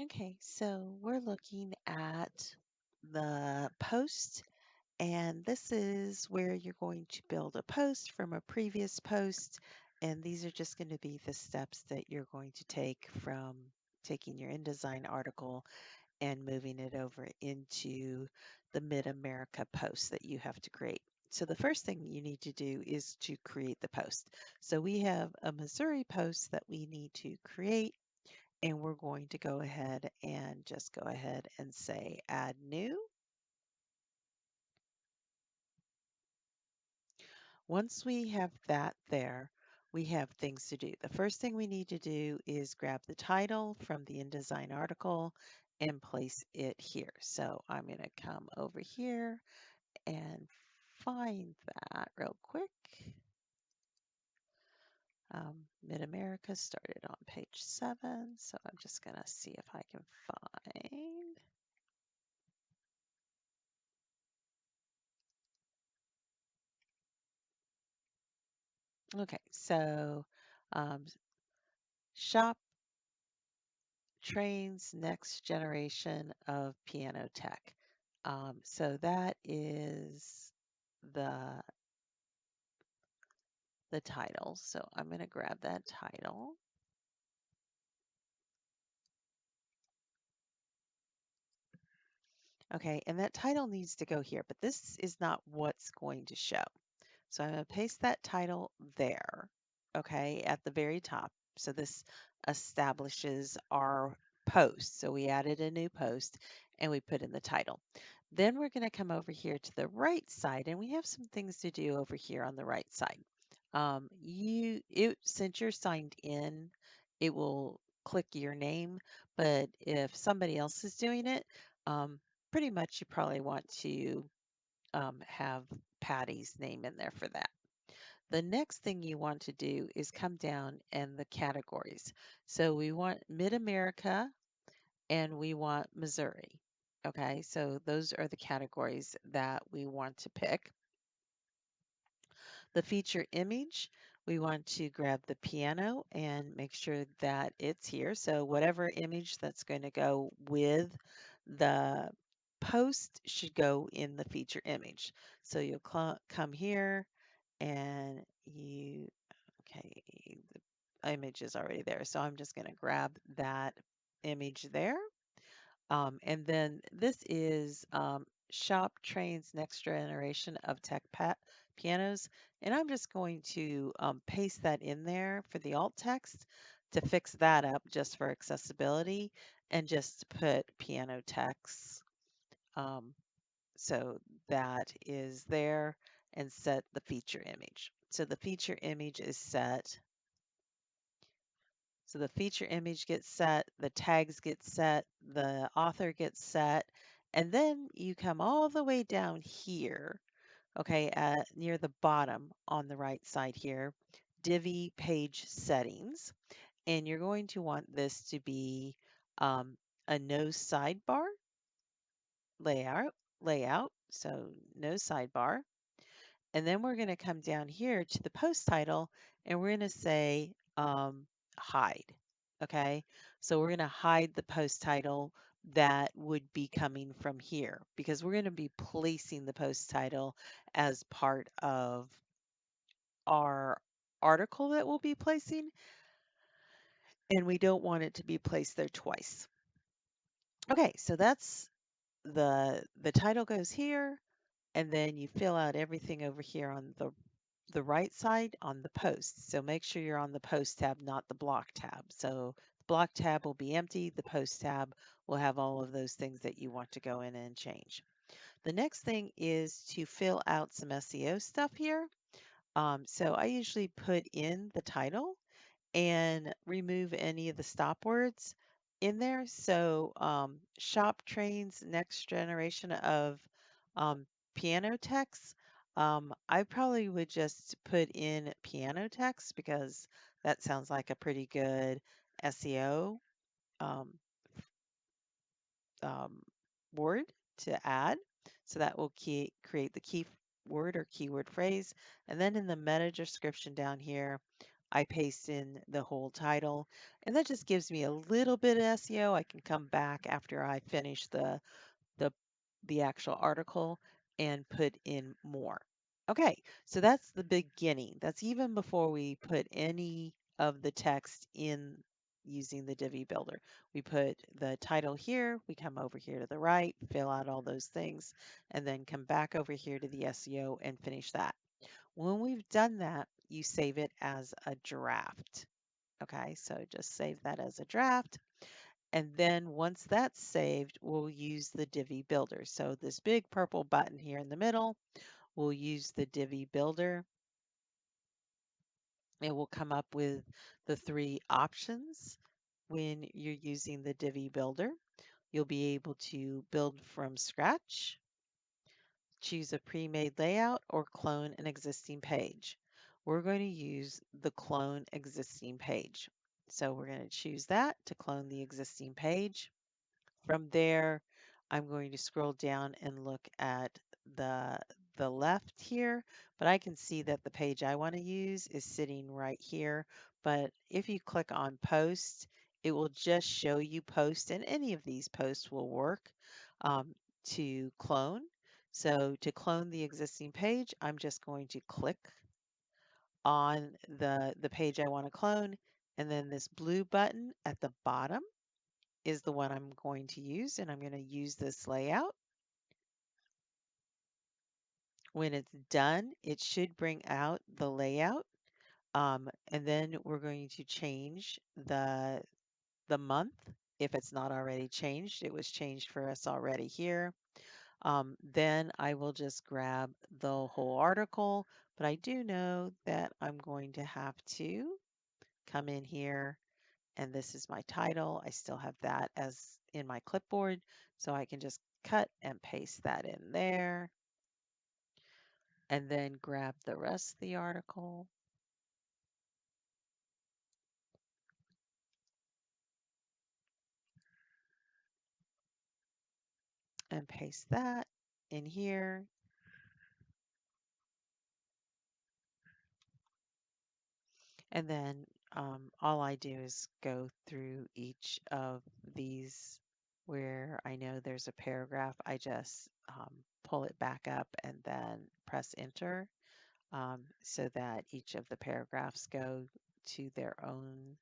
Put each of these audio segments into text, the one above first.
Okay, so we're looking at the post, and this is where you're going to build a post from a previous post. And these are just going to be the steps that you're going to take from taking your InDesign article and moving it over into the Mid-America post that you have to create. So the first thing you need to do is to create the post. So we have a Missouri post that we need to create, and we're going to go ahead and just go ahead and say add new. Once we have that there, we have things to do. The first thing we need to do is grab the title from the InDesign article and place it here. So I'm going to come over here and find that real quick. Mid-America started on page 7, so I'm just going to see if I can find. Okay, so um, shop trains next generation of piano tech. So that is the the title. So I'm going to grab that title. Okay, and that title needs to go here, but this is not what's going to show. So I'm going to paste that title there, okay, at the very top. So this establishes our post. So we added a new post and we put in the title. Then we're going to come over here to the right side, and we have some things to do over here on the right side. Since you're signed in, it will click your name, but if somebody else is doing it, um, pretty much you probably want to have Patty's name in there for that. The next thing you want to do is come down and the categories. So we want Mid-America and we want Missouri. Okay, so those are the categories that we want to pick. The feature image, we want to grab the piano and make sure that it's here. So whatever image that's going to go with the post should go in the feature image. So you'll come here and okay, the image is already there. So I'm just going to grab that image there. And then this is Shop Train's next generation of pianos. And I'm just going to paste that in there for the alt text to fix that up just for accessibility and just put piano text. Um, so that is there and set the feature image. So the feature image is set. So the feature image gets set, the tags get set, the author gets set, and then you come all the way down here, okay, near the bottom on the right side here, Divi page settings, and you're going to want this to be a no sidebar layout, so no sidebar. And then we're going to come down here to the post title and we're going to say hide. Okay, so we're going to hide the post title that would be coming from here because we're going to be placing the post title as part of our article that we'll be placing, and we don't want it to be placed there twice. Okay, so that's the title goes here, and then you fill out everything over here on the right side on the post. So make sure you're on the post tab, not the block tab. So the block tab will be empty. The post tab will have all of those things that you want to go in and change. The next thing is to fill out some SEO stuff here. So I usually put in the title and remove any of the stop words in there. So shop trains next generation of um, piano techs. I probably would just put in piano techs because that sounds like a pretty good SEO um, um, word to add. So that will create the keyword or keyword phrase. And then in the meta description down here, I paste in the whole title, and that just gives me a little bit of SEO. I can come back after I finish the the actual article and put in more. Okay, so that's the beginning. That's even before we put any of the text in using the Divi Builder. We put the title here, we come over here to the right, fill out all those things, and then come back over here to the SEO and finish that. When we've done that, you save it as a draft. Okay, so just save that as a draft. And then once that's saved, we'll use the Divi Builder. So this big purple button here in the middle, we'll use the Divi Builder. It will come up with the three options when you're using the Divi Builder. You'll be able to build from scratch, choose a pre-made layout, or clone an existing page. We're going to use the clone existing page. So we're going to choose that to clone the existing page. From there, I'm going to scroll down and look at the the left here, but I can see that the page I want to use is sitting right here. But if you click on post, it will just show you post, and any of these posts will work to clone. So to clone the existing page, I'm just going to click on the page I want to clone, and then this blue button at the bottom is the one I'm going to use, and I'm going to use this layout. When it's done, it should bring out the layout. And then we're going to change the month if it's not already changed. It was changed for us already here. Then I will just grab the whole article, but I do know that I'm going to have to come in here, and this is my title. I still have that as in my clipboard, so I can just cut and paste that in there and then grab the rest of the article and paste that in here. And then all I do is go through each of these where I know there's a paragraph. I just pull it back up and then press enter so that each of the paragraphs go to their own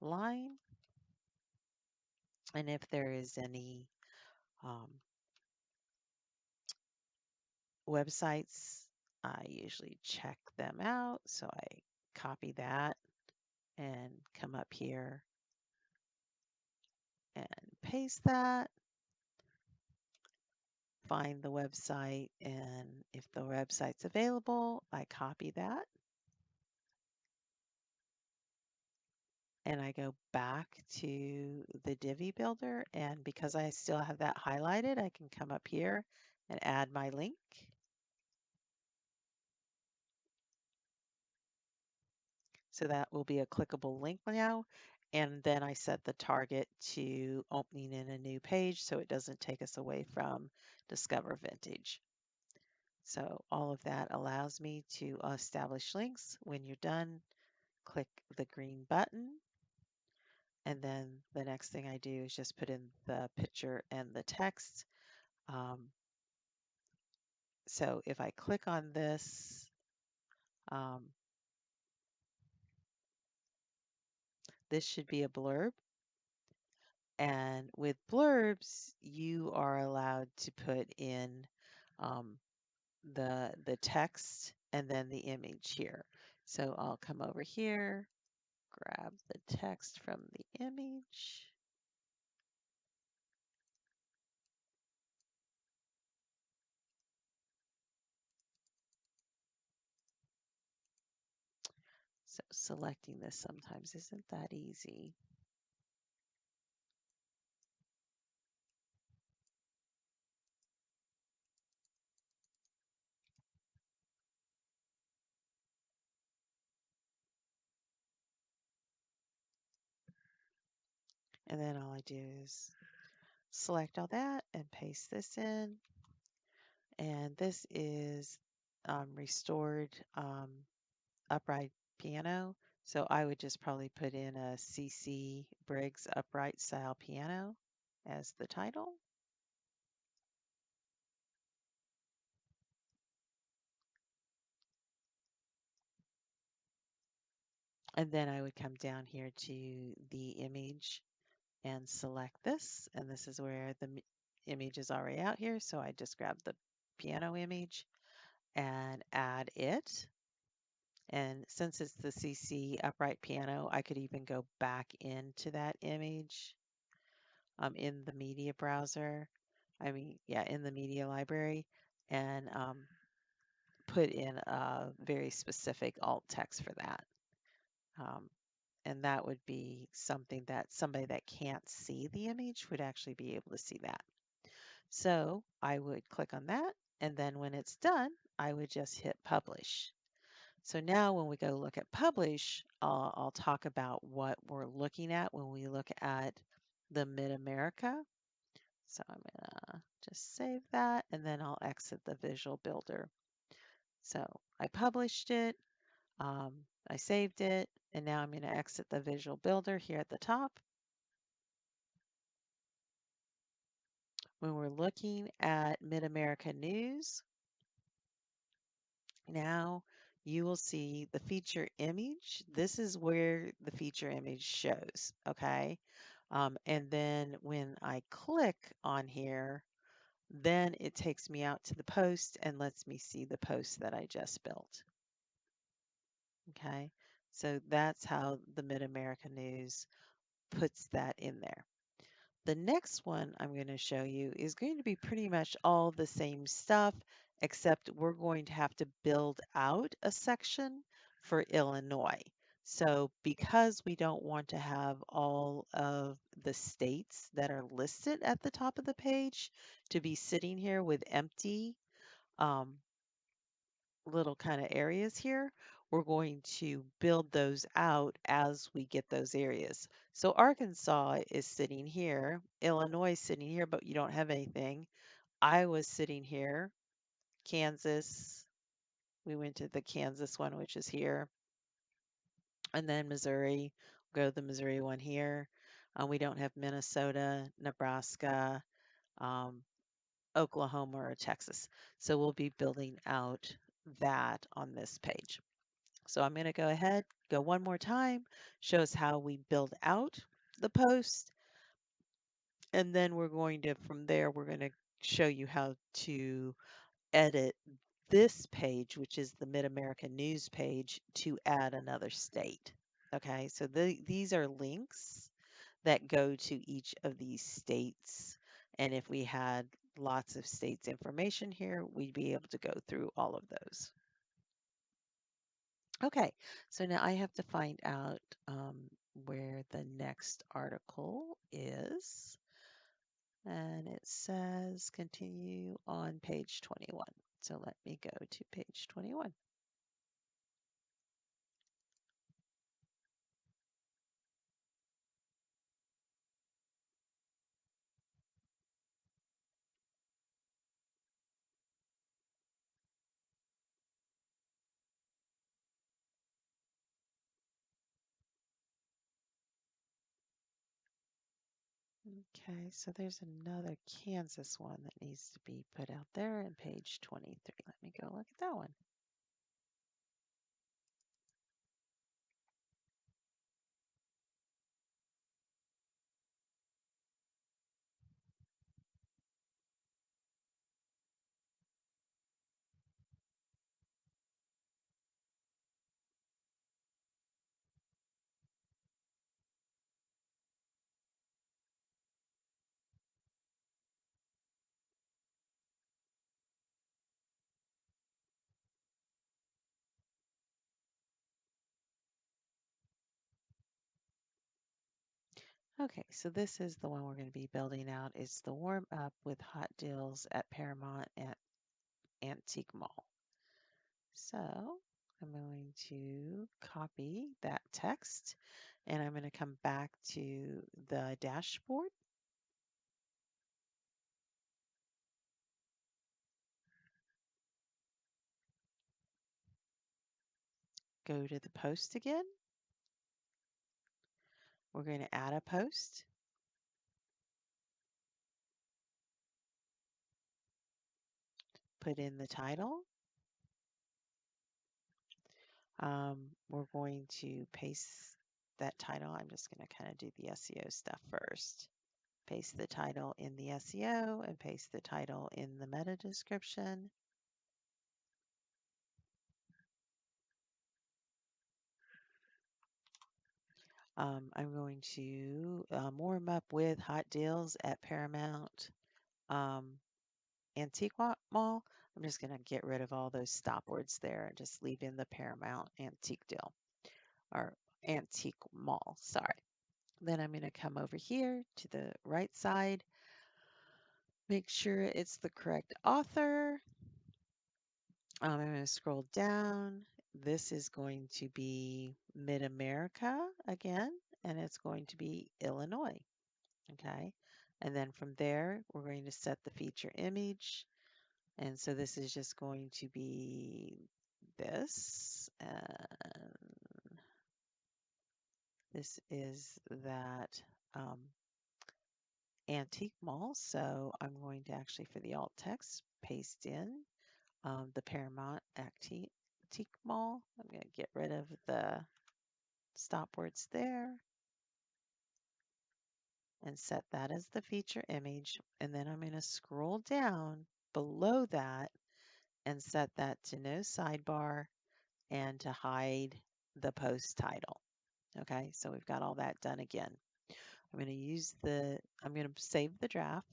line. And if there is any um, websites, I usually check them out. So I copy that and come up here and paste that, find the website, and if the website's available, I copy that and I go back to the Divi Builder. And because I still have that highlighted, I can come up here and add my link. So that will be a clickable link now. And then I set the target to opening in a new page so it doesn't take us away from Discover Vintage. So all of that allows me to establish links. When you're done, click the green button. And then the next thing I do is just put in the picture and the text. Um, so if I click on this, um, this should be a blurb. And with blurbs, you are allowed to put in um, the text and then the image here. So I'll come over here, grab the text from the image. So selecting this sometimes isn't that easy. And then all I do is select all that and paste this in. And this is restored upright piano. So I would just probably put in a CC Briggs upright style piano as the title. And then I would come down here to the image and select this. And this is where the image is already out here. So I just grab the piano image and add it. And since it's the CC upright piano, I could even go back into that image in the media browser. I mean, yeah, in the media library and put in a very specific alt text for that. Um, and that would be something that somebody that can't see the image would actually be able to see that. So I would click on that, and then when it's done, I would just hit publish. So now when we go look at publish, I'll talk about what we're looking at when we look at the Mid-America. So I'm gonna just save that, and then I'll exit the visual builder. So I published it, I saved it, and now I'm going to exit the visual builder here at the top. When we're looking at Mid-America News, now you will see the feature image. This is where the feature image shows, okay? And then when I click on here, then it takes me out to the post and lets me see the post that I just built. Okay, so that's how the Mid-America News puts that in there. The next one I'm going to show you is going to be pretty much all the same stuff, except we're going to have to build out a section for Illinois. So because we don't want to have all of the states that are listed at the top of the page to be sitting here with empty um, little kind of areas here, we're going to build those out as we get those areas. So Arkansas is sitting here, Illinois is sitting here, but you don't have anything. Iowa's sitting here, Kansas, we went to the Kansas one, which is here, and then Missouri, go to the Missouri one here. We don't have Minnesota, Nebraska, um, Oklahoma, or Texas. So we'll be building out that on this page. So I'm going to go ahead, go one more time, shows how we build out the post. And then we're going to, from there, we're going to show you how to edit this page, which is the Mid-American News page, to add another state. Okay, so these are links that go to each of these states. And if we had lots of states information here, we'd be able to go through all of those. Okay, so now I have to find out where the next article is. And it says continue on page 21. So let me go to page 21. Okay, so there's another Kansas one that needs to be put out there in page 23. Let me go look at that one. Okay, so this is the one we're going to be building out. It's the warm up with hot deals at Paramount at Antique Mall. So I'm going to copy that text and I'm going to come back to the dashboard. Go to the post again. We're going to add a post. Put in the title. We're going to paste that title. I'm just going to kind of do the SEO stuff first. Paste the title in the SEO and paste the title in the meta description. I'm going to warm up with hot deals at Paramount Antique Mall. I'm just going to get rid of all those stop words there and just leave in the Paramount Antique Deal or Antique Mall. Sorry. Then I'm going to come over here to the right side, make sure it's the correct author. I'm going to scroll down. This is going to be Mid-America again, and it's going to be Illinois. Okay. And then from there, we're going to set the feature image. And so this is just going to be this. And this is that antique mall. So I'm going to actually, for the alt text, paste in the Paramount Antique Mall. I'm going to get rid of the stop words there and set that as the feature image. And then I'm going to scroll down below that and set that to no sidebar and to hide the post title. Okay, so we've got all that done again. I'm going to save the draft.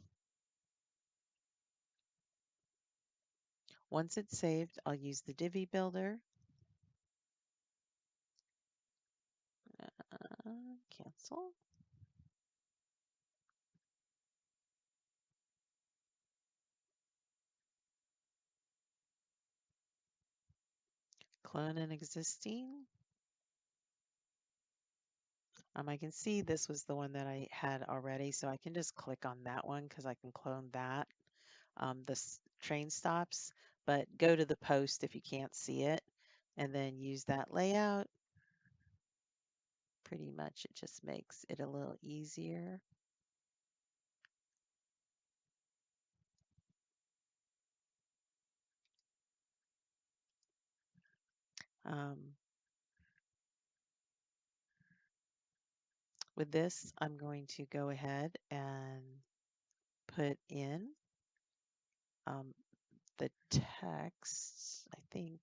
Once it's saved, I'll use the Divi builder. Cancel. Clone an existing. I can see this was the one that I had already, so I can just click on that one because I can clone that. Train stops, but go to the post if you can't see it, and then use that layout. Pretty much it just makes it a little easier. With this, I'm going to go ahead and put in the text. I think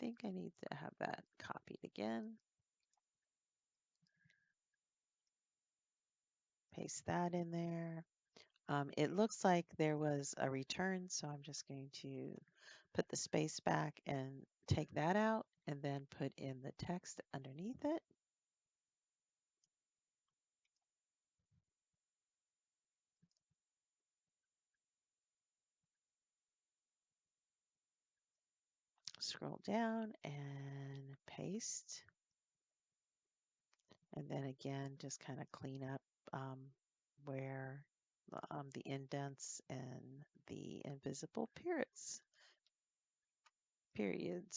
I need to have that copied again. Paste that in there. It looks like there was a return, so I'm just going to put the space back and take that out and then put in the text underneath it. Scroll down and paste. And then again, just kind of clean up where the indents and the invisible periods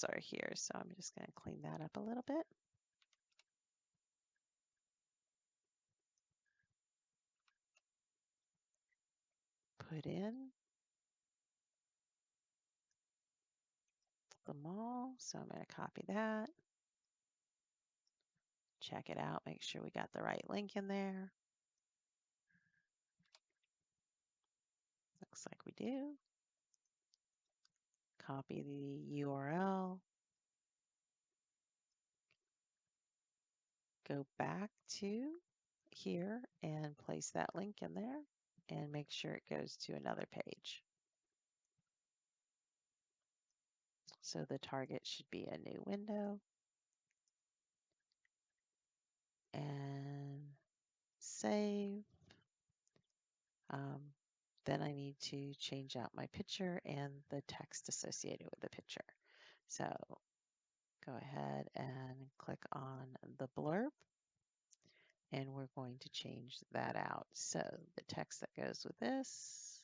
are here. So I'm just going to clean that up a little bit. Put in the mall. So I'm going to copy that. Check it out. Make sure we got the right link in there. Looks like we do. Copy the URL. Go back to here and place that link in there and make sure it goes to another page. So the target should be a new window. And save. Then I need to change out my picture and the text associated with the picture. So go ahead and click on the blurb and we're going to change that out. So the text that goes with this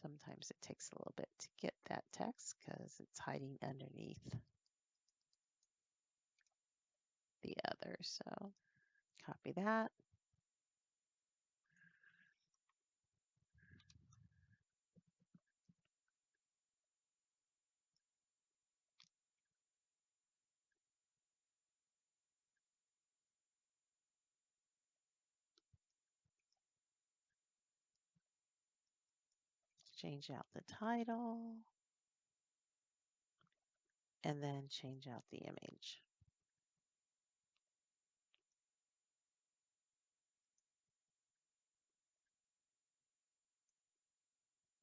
Sometimes it takes a little bit to get that text because it's hiding underneath the other. So copy that. Change out the title and then change out the image.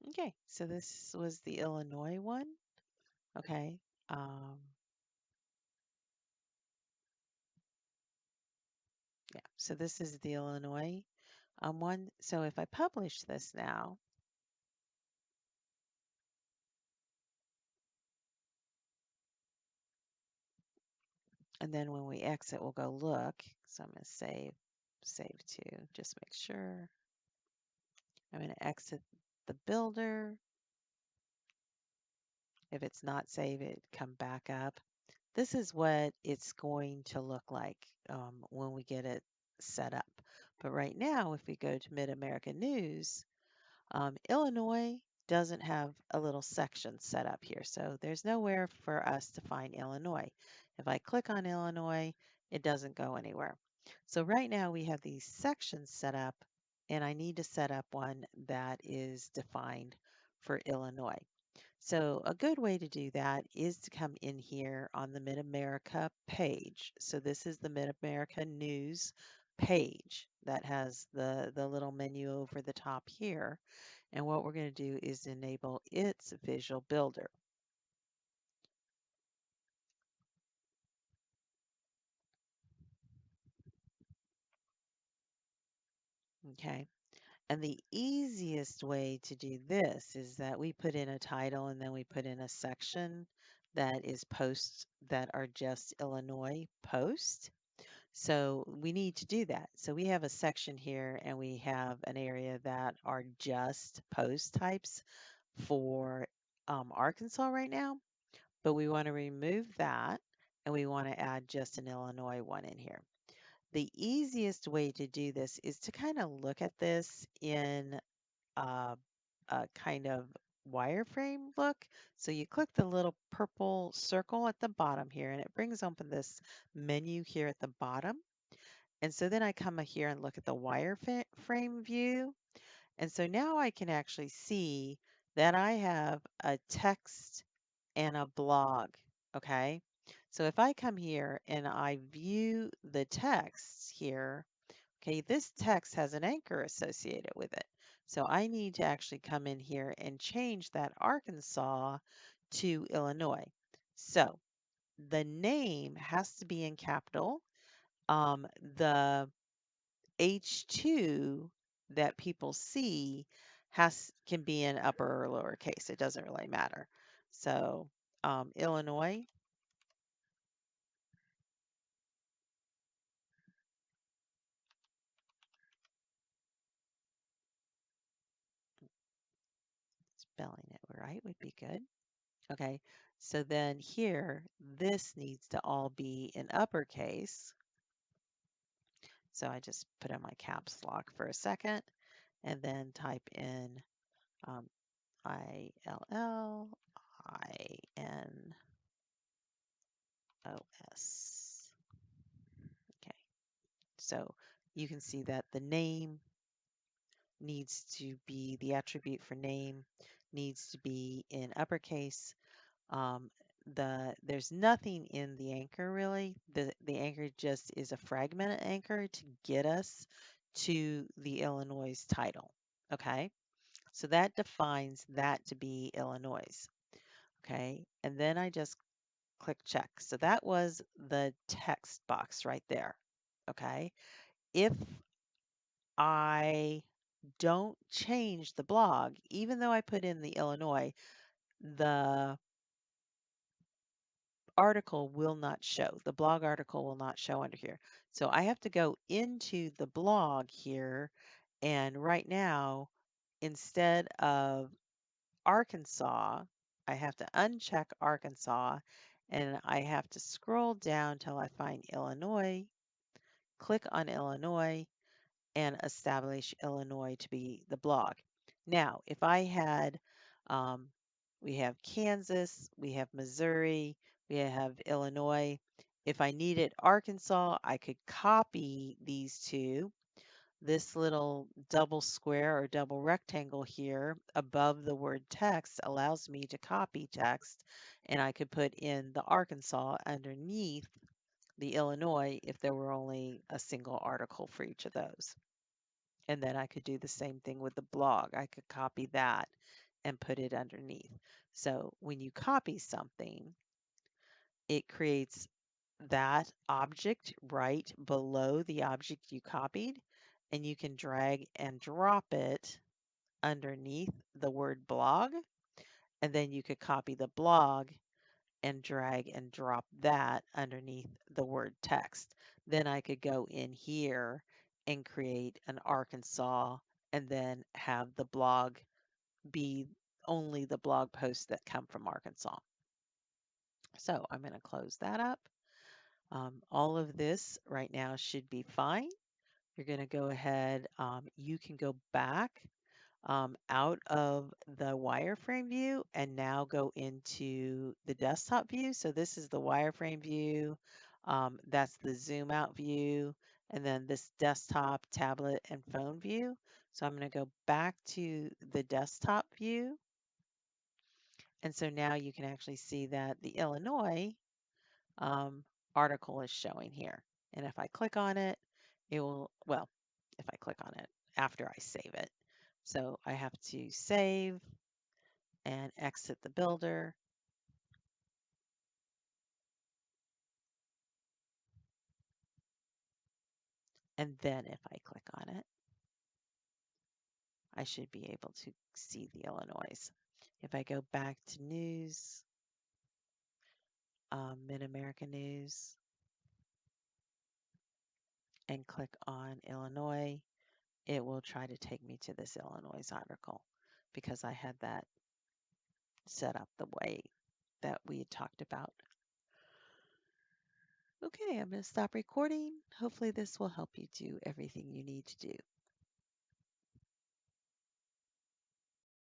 Okay, so this was the Illinois one. Okay. Um, yeah, so this is the Illinois one. So if I publish this now, and then when we exit, we'll go look. So I'm going to save to, just make sure. I'm going to exit the builder. If it's not saved, it come back up. This is what it's going to look like when we get it set up. But right now, if we go to Mid-America News, Illinois doesn't have a little section set up here. So there's nowhere for us to find Illinois. If I click on Illinois, it doesn't go anywhere. So right now we have these sections set up, and I need to set up one that is defined for Illinois. So a good way to do that is to come in here on the Mid-America page. So this is the Mid-America News page that has the little menu over the top here. And what we're going to do is enable its visual builder. Okay. And the easiest way to do this is that we put in a title and then we put in a section that is posts that are just Illinois post. So we need to do that. So we have a section here and we have an area that are just post types for Arkansas right now, but we want to remove that and we want to add just an Illinois one in here. The easiest way to do this is to kind of look at this in a kind of wireframe look. So you click the little purple circle at the bottom here and it brings open this menu here at the bottom. And so then I come here and look at the wireframe view. And so now I can actually see that I have a text and a blog. Okay. So if I come here and I view the text here, okay, this text has an anchor associated with it. So I need to actually come in here and change that Arkansas to Illinois. So the name has to be in capital. The H2 that people see can be in upper or lowercase. It doesn't really matter. So Illinois, spelling it right would be good. Okay, so then here, this needs to all be in uppercase. So I just put in my caps lock for a second and then type in ILLINOS. Okay, so you can see that the name needs to be, the attribute for name needs to be in uppercase. Um, there's nothing in the anchor really. The anchor just is a fragmented anchor to get us to the Illinois title. Okay, so that defines that to be Illinois. Okay, and then I just click check. So that was the text box right there. Okay, if I don't change the blog, even though I put in the Illinois, the article will not show. The blog article will not show under here. So I have to go into the blog here. And right now, instead of Arkansas, I have to uncheck Arkansas and I have to scroll down till I find Illinois, click on Illinois, and establish Illinois to be the blog. Now, if I had, um, we have Kansas, we have Missouri, we have Illinois. If I needed Arkansas, I could copy these two. This little double square or double rectangle here above the word text allows me to copy text, and I could put in the Arkansas underneath the Illinois if there were only a single article for each of those. And then I could do the same thing with the blog. I could copy that and put it underneath. So when you copy something, it creates that object right below the object you copied, and you can drag and drop it underneath the word blog. And then you could copy the blog and drag and drop that underneath the word text. Then I could go in here and create an Arkansas and then have the blog be only the blog posts that come from Arkansas. So I'm going to close that up. All of this right now should be fine. You're going to go ahead, you can go back out of the wireframe view and now go into the desktop view. So this is the wireframe view. That's the zoom out view. And then this desktop, tablet, and phone view. So I'm going to go back to the desktop view. And so now you can actually see that the Illinois article is showing here. And if I click on it, it will, well, if I click on it after I save it. So I have to save and exit the builder. And then if I click on it, I should be able to see the Illinois. If I go back to news, Mid-America News, and click on Illinois, it will try to take me to this Illinois article because I had that set up the way that we had talked about. Okay, I'm going to stop recording. Hopefully this will help you do everything you need to do.